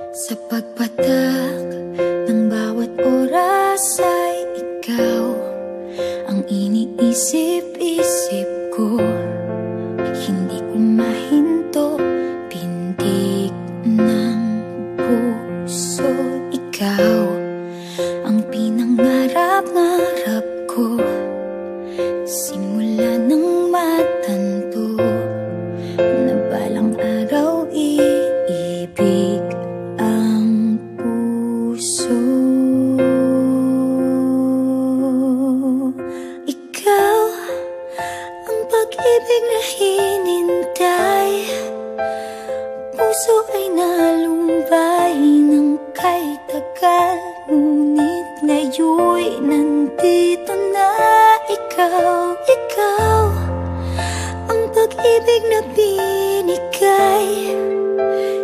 Sa pagpatak ng bawat oras ay ikaw ang iniisip-isip ko. Hindi ko mahinto, pintig ng puso. Ikaw ang pinangarap-ngarap ko, simula ng matanto na balang araw iibig ang puso. Ikaw ang pag-ibig na hinintay, puso ay nalumbay ng kay tagal, ngunit ngayon'y nandito na ikaw. Ikaw ang pag-ibig na binigay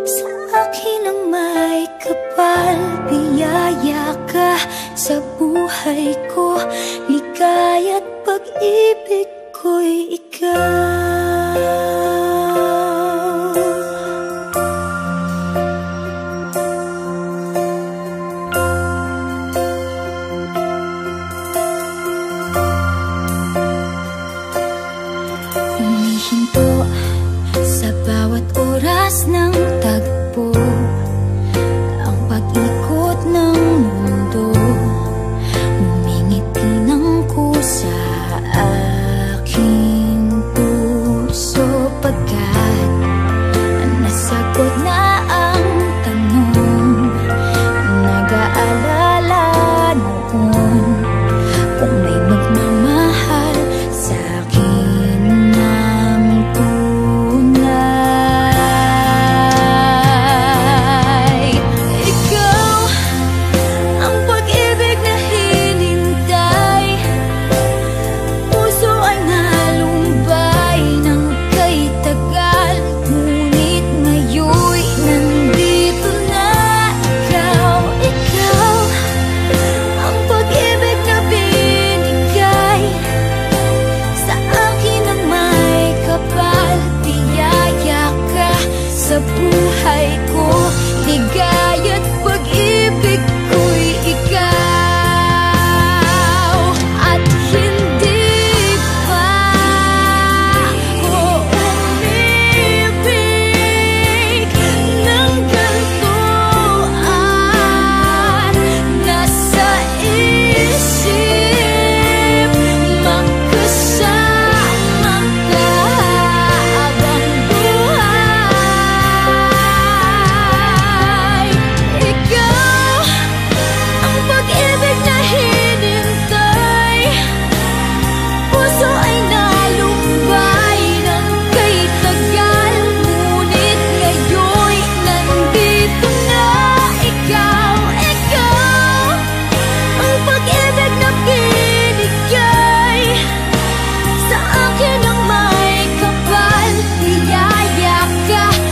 sa akin ang may kapal. Biyaya ka sa buhay ko, ligaya't pag-ibig ko'y ikaw. Humihinto sa bawat oras ng tagpo, ang pag-ikot ng mundo, humingiti ng kusa aking puso. Pagkat nasagot na ang tanong, nag-aalala noon kung may magmamahal sa akin ng tunay. Ikaw ang pag-ibig na hinintay, puso ay nalumbay ng kay tagal, ngunit ngayon'y nandito na ikaw. Ikaw ang pag-ibig na binigay sa akin ang may kapal. Biyaya ka sa buhay ko, ligaya't